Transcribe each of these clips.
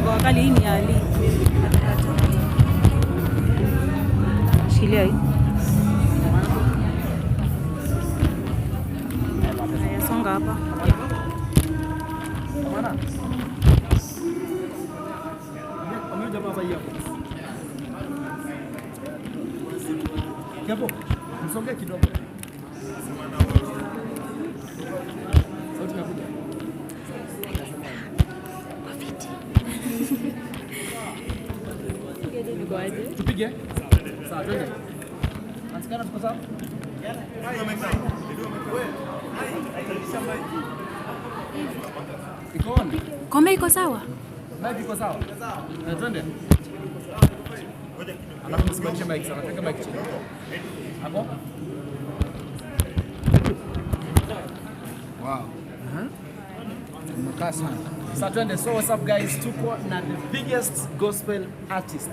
kwa kali hii ni ali. Shikilia hii. Haya, songa hapa. Hapo. Msongee kidogo. Sauti inakuja. Tupige. Sawa, twende. Ansikana tuko sawa? Iko on? Kombe iko sawa? Mic iko sawa? Twende. Alafu msimamishe mic sana. Teka mic chini. Hapo? Wow. So twende. So what's up guys? Tuko na the biggest gospel artist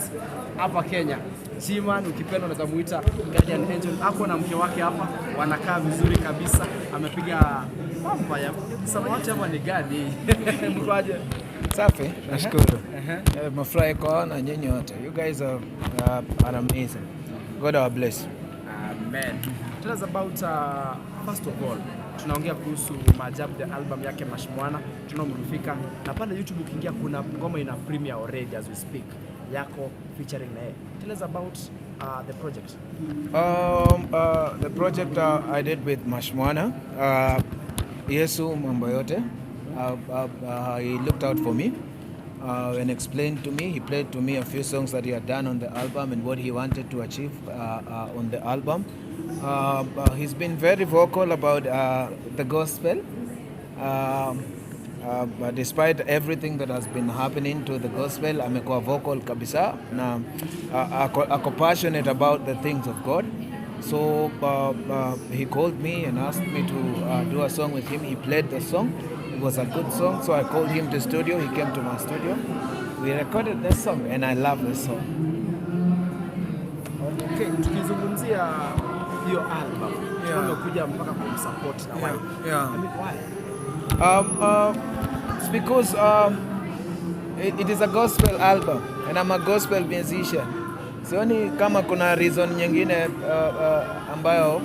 hapa Kenya. Chiman, ukipenda unaweza muita Guardian Angel. Hapo na mke wake hapa wanakaa vizuri kabisa. Amepiga pamba ya samawati hapa ni gani? Mkwaje? Safi, nashukuru. Mafurahi kuona nyinyi wote. You guys are amazing. God will bless. Amen. Tell us about first of all, tunaongea kuhusu Maajabu the album yake Mashmwana, tunamrufika na pale YouTube ukiingia kuna ngoma ina premiere already as we speak yako featuring naye. Tell us about the project. The project I did with Mashmwana, Yesu mambo yote. He looked out for me and explained to me. He played to me a few songs that he had done on the album and what he wanted to achieve on the album. He's been very vocal about the gospel. But despite everything that has been happening to the gospel, amekuwa vocal kabisa na ako passionate about the things of God. So he called me and asked me to do a song with him. He played the song. It was a good song, so I called him to studio. He came to my studio. We recorded this song and I love this song. Okay, tukizungumzia hiyo album, umekuja mpaka kumsupport na why? Yeah. I mean, why? It's because it is a gospel album and I'm a gospel musician. Sioni kama kuna reason nyingine ambayo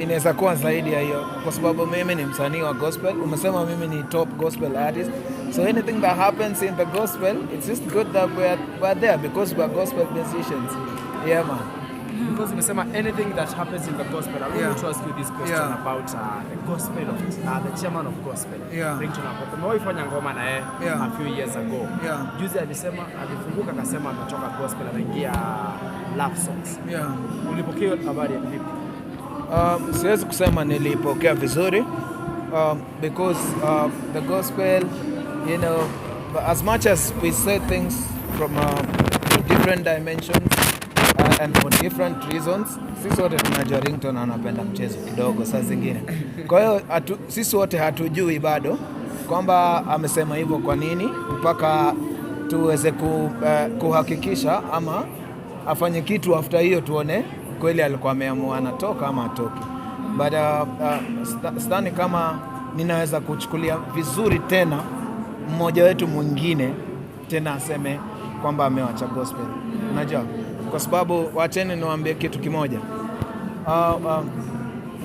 inaweza kuwa zaidi ya hiyo, kwa sababu mimi ni msanii wa gospel. Umesema mimi ni top gospel artist, so anything that happens in the gospel, it's just good that we're there because we're gospel musicians. Yeah man. Because umesema anything that happens in the gospel, I want to ask you this question about the gospel of the chairman of gospel. Ringtone hapo. Umewaifanya ngoma na yeye a few years ago. Juzi alisema alifunguka akasema ametoka gospel anaingia love songs. Ulipokea habari vipi? Siwezi kusema nilipokea vizuri because the gospel, you know, as much as we say things from different dimensions and for different reasons, sisi wote tunajua Ringtone anapenda mchezo kidogo saa zingine. Kwa hiyo sisi wote hatujui bado kwamba amesema hivyo kwa nini mpaka tuweze kuhakikisha ama afanye kitu after hiyo tuone kweli alikuwa ameamua anatoka ama atoki. But sidhani kama ninaweza kuchukulia vizuri tena mmoja wetu mwingine tena aseme kwamba amewacha gospel. Unajua? Kwa sababu wacheni niwaambie kitu kimoja.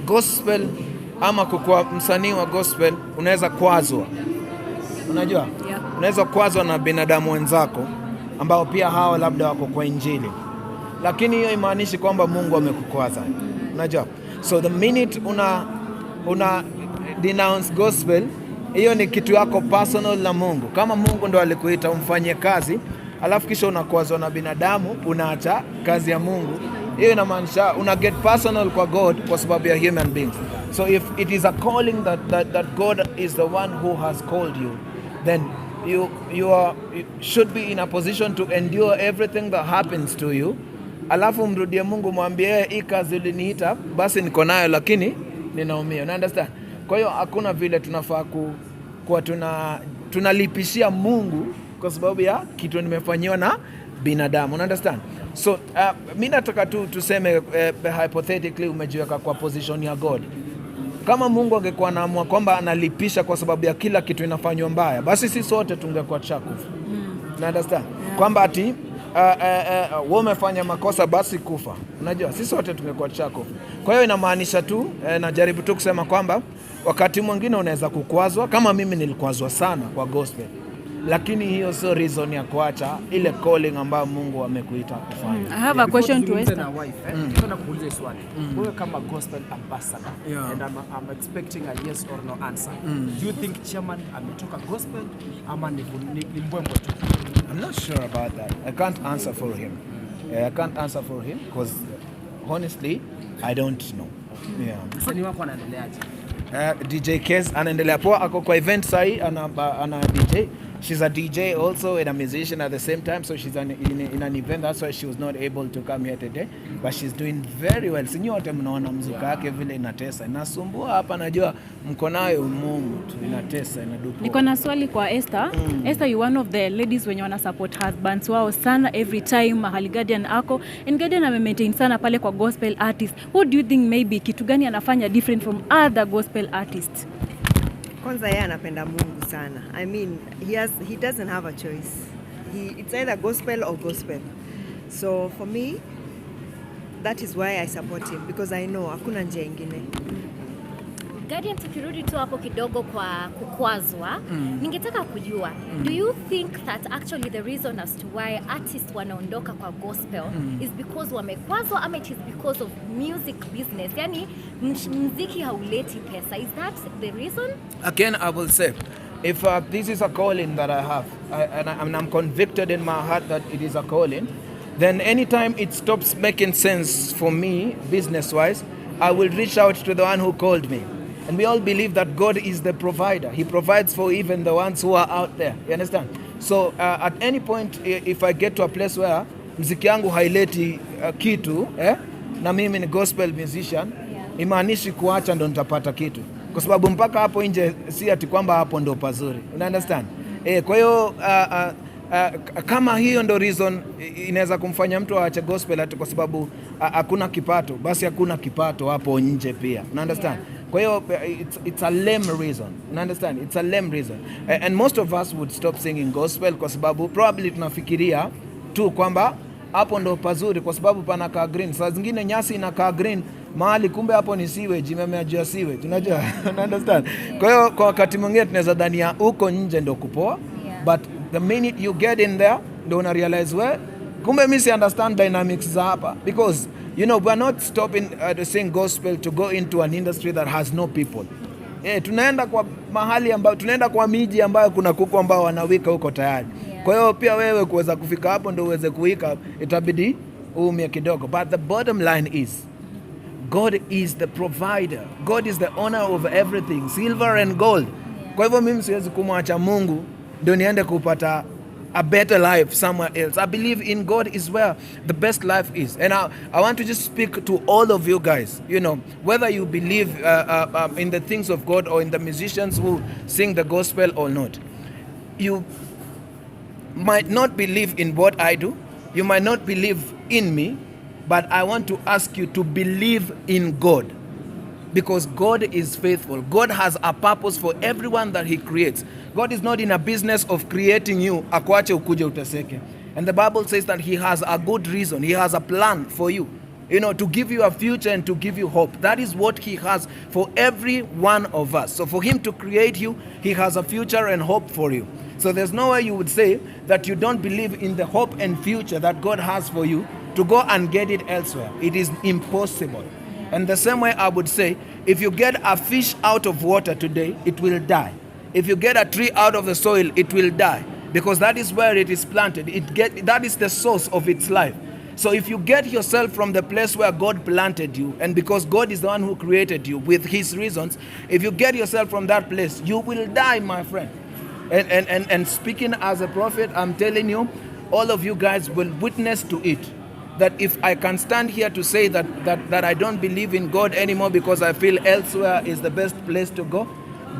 Gospel ama kukuwa msanii wa gospel unaweza kwazwa. Unajua? Unaweza kwazwa na binadamu wenzako ambao pia hao labda wako kwa injili. Lakini hiyo imaanishi kwamba Mungu amekukwaza. Unajua? So the minute una denounce gospel, hiyo ni kitu yako personal na Mungu. Kama Mungu ndo alikuita umfanyie kazi, alafu kisha unakwazwa na binadamu, unaacha kazi ya Mungu, hiyo inamaanisha una get personal kwa God kwa sababu ya human beings. So if it is a calling that God is the one who has called you, then you should be in a position to endure everything that happens to you. Alafu mrudie Mungu mwambie hii kazi uliniita basi niko nayo lakini ninaumia. You understand? Kwa hiyo hakuna vile tunafaa kuwa tunalipishia Mungu kwa sababu ya kitu nimefanyiwa na binadamu. You understand? So mimi nataka tuseme hypothetically umejiweka kwa position ya God. Kama Mungu angekuwa anaamua kwamba analipisha kwa sababu ya kila kitu inafanywa mbaya, basi sisi sote tungekuwa chakufu. You understand? Kwamba ati wewe umefanya makosa basi kufa. Unajua sisi wote tumekuwa tushakufa. Kwa hiyo inamaanisha tu najaribu tu kusema kwamba wakati mwingine unaweza kukwazwa, kama mimi nilikwazwa sana kwa gospel. Lakini hiyo sio reason ya kuacha ile calling ambayo Mungu amekuita kufanya. I have a question to Esther. Nataka kuuliza swali. Wewe kama gospel ambassador and I'm expecting a yes or no answer. Do you think chairman ametoka gospel ama ni mbwembwe tu? I'm not sure about that. I can't answer for him. I can't answer for him because honestly I don't know. Yeah. Msanii wako anaendeleaje? DJ Kes anaendelea poa, ako kwa event sahi, ana DJ. She's a DJ also and a musician at the same time, so she's in an event. That's why she was not able to come here today, but she's doing very well. Si nyote mnaona muziki yake vile inatesa, inasumbua hapa, najua mko nayo Mungu tu, inatesa, inadupa. Niko na swali kwa Esther. Esther, you one of the ladies wenye wana support husbands wao sana every time mahali Guardian ako, and Guardian ame-maintain sana pale kwa gospel artist. Who do you think maybe kitu gani anafanya different from other gospel artists? Kwanza yeye anapenda Mungu sana. I mean, he doesn't have a choice. It's either gospel or gospel. So for me, that is why I support him, because I know hakuna njia ingine. Guardian, tukirudi tu hapo kidogo kwa kukwazwa, ningetaka kujua, do you think that actually the reason as to why artists wanaondoka kwa gospel is because wamekwazwa, ama it is because of music business? Yani muziki hauleti pesa. Is that the reason? Again, I will say, if this is a calling that I have, and I'm convicted in my heart that it is a calling, then anytime it stops making sense for me, business-wise, I will reach out to the one who called me. And we all believe that God is the provider. He provides for even the ones who are out there. You understand? So at any point, if I get to a place where muziki yangu haileti kitu, na mimi ni gospel musician, imaanishi kuacha ndo nitapata kitu. Kwa sababu mpaka hapo nje si ati kwamba hapo ndo pazuri. You understand? Kwa hiyo kama hiyo ndo reason inaweza kumfanya mtu aache gospel ati kwa sababu hakuna kipato, basi hakuna kipato hapo nje pia. You understand? Kwa hiyo it's a lame reason. You understand? It's a lame reason. And most of us would stop singing gospel kwa sababu probably tunafikiria tu kwamba hapo ndo pazuri kwa sababu panakaa green. Saa zingine nyasi inakaa green mahali, kumbe hapo ni sewage, imemea juu ya sewage. Unajua? You understand? Kwa hiyo kwa wakati mwingine tunaweza dhania huko nje ndo kupoa, but the minute you get in there ndo una realize kumbe mimi si understand dynamics za hapa, because you know, we're not stopping to sing gospel to go into an industry that has no people. Tunaenda kwa mahali ambayo, tunaenda kwa miji ambayo kuna kuku ambao wanawika huko tayari. Kwa hiyo pia wewe kuweza kufika hapo ndio uweze kuwika, itabidi uumie kidogo. But the bottom line is, God is the provider. God is the owner of everything, silver and gold. Kwa hivyo mimi siwezi kumwacha Mungu ndio niende kupata a better life somewhere else. I believe in God is where the best life is. And I want to just speak to all of you guys, you know, whether you believe in the things of God or in the musicians who sing the gospel or not. You might not believe in what I do. You might not believe in me, but I want to ask you to believe in God. Because God is faithful. God has a purpose for everyone that He creates. God is not in a business of creating you, akuache ukuje uteseke. And the Bible says that He has a good reason. He has a plan for you, you know, to give you a future and to give you hope. That is what He has for every one of us. So for Him to create you, He has a future and hope for you. So there's no way you would say that you don't believe in the hope and future that God has for you to go and get it elsewhere. It is impossible. And the same way I would say, if you get a fish out of water today, it will die. If you get a tree out of the soil, it will die. Because that is where it is planted. That is the source of its life. So if you get yourself from the place where God planted you, and because God is the one who created you with His reasons, if you get yourself from that place, you will die, my friend. And speaking as a prophet, I'm telling you, all of you guys will witness to it. That if I can stand here to say that I don't believe in God anymore because I feel elsewhere is the best place to go,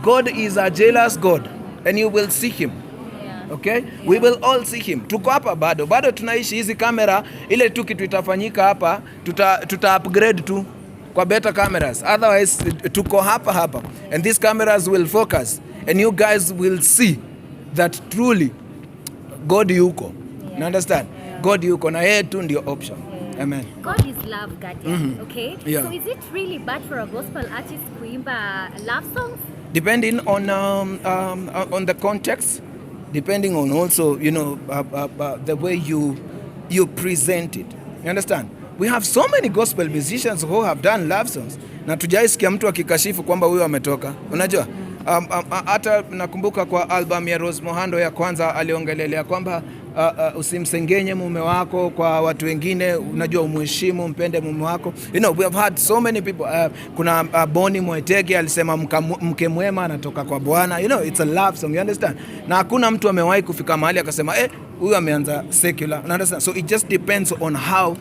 God is a jealous God, and you will see Him. Okay? We will all see Him. Tuko hapa bado tunaishi hizi kamera, ile tu kitu itafanyika hapa, tuta upgrade tu kwa better cameras. Otherwise tuko hapa, and these cameras will focus, and you guys will see that truly God yuko. You understand? God yuko na yeye tu ndio option. Amen. God is love, Guardian. Okay? Yeah. So is it really bad for a gospel artist kuimba love songs? Depending on the context, depending on also, the way you present it. You understand? We have so many gospel musicians who have done love songs. Na tujaisikia mtu akikashifu kwamba huyo ametoka. Unajua? Hata nakumbuka kwa album ya Rose Muhando ya kwanza aliongelelea kwamba usimsengenye mume wako kwa watu wengine, unajua umheshimu, mpende mume wako. We have had so many people. Kuna Boni Mwetege alisema mke mwema anatoka kwa Bwana. It's a love song, you understand? Na hakuna mtu amewahi kufika mahali akasema huyu ameanza secular. You understand? So it just depends on how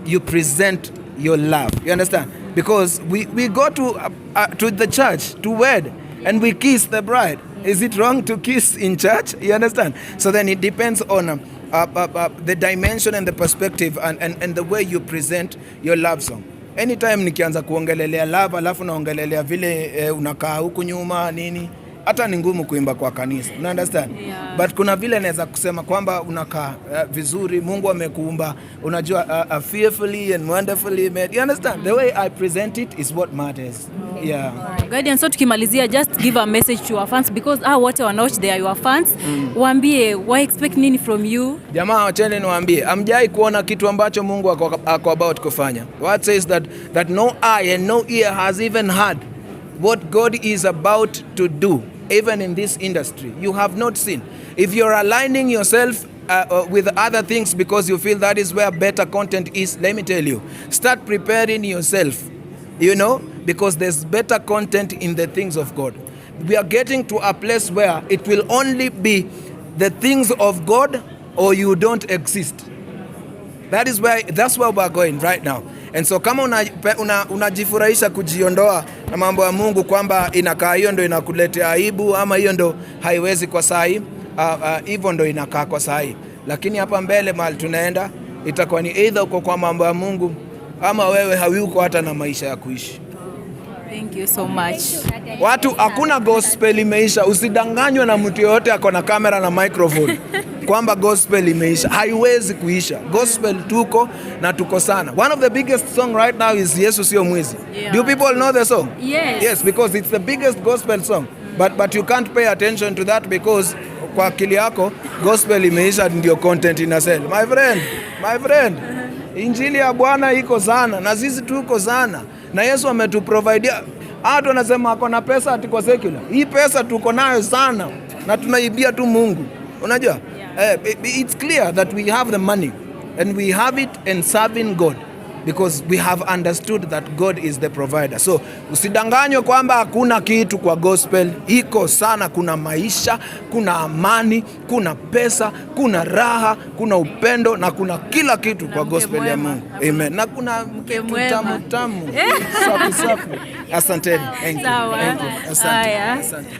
you present your love. You understand? Because we go to the church to wed and we kiss the bride. Is it wrong to kiss in church? You understand? So then it depends on the dimension and the perspective and the way you present your love song. Anytime nikianza kuongelelea love alafu naongelelea vile unakaa huku nyuma nini, hata ni ngumu kuimba kwa kanisa. You understand? Yeah. But kuna vile naweza kusema kwamba unakaa vizuri, Mungu amekuumba, unajua fearfully and wonderfully made. You understand? The way I present it is what matters. Yeah. Guardian, so tukimalizia, just give a message to our fans because wote wanaoch they are your fans. Waambie why expect nini from you? Jamaa wacheni niwaambie, amjai kuona kitu ambacho Mungu ako about kufanya. What says that no eye and no ear has even heard what God is about to do, even in this industry. You have not seen. If you're aligning yourself with other things because you feel that is where better content is, let me tell you, start preparing yourself, because there's better content in the things of God. We are getting to a place where it will only be the things of God or you don't exist. That's where we're going right now. And so kama unajifurahisha kujiondoa na mambo ya Mungu kwamba inakaa hiyo ndo inakuletea aibu ama hiyo ndo haiwezi kwa sahi, hivyo ndo inakaa kwa sahi. Lakini hapa mbele mahali tunaenda itakuwa ni either uko kwa mambo ya Mungu ama wewe hauko hata na maisha ya kuishi. Thank you so much. Watu, hakuna gospel imeisha. Usidanganywe na mtu yote ako na kamera na microphone kwamba gospel imeisha. Haiwezi kuisha. Gospel tuko na tuko sana. One of the biggest song right now is Yesu Sio Mwizi. Yeah. Do people know the song? Yes. Yes, because it's the biggest gospel song. But you can't pay attention to that because kwa akili yako gospel imeisha ndio content inasell. My friend. Injili ya Bwana iko sana na sisi tuko sana. Na Yesu ametuprovidea. Watu wanasema ako na pesa ati kwa secular. Hii pesa tuko nayo sana na tunaibia tu Mungu. Unajua? It's clear that we have the money and we have it and serving God because we have understood that God is the provider. So usidanganywe kwamba hakuna kitu kwa gospel. Iko sana, kuna maisha, kuna amani, kuna pesa, kuna raha, kuna upendo na kuna kila kitu kwa gospel ya Mungu. Amen. Na kuna mke tamu. Safi. Asanteni. Thank you. Sawa. Asante.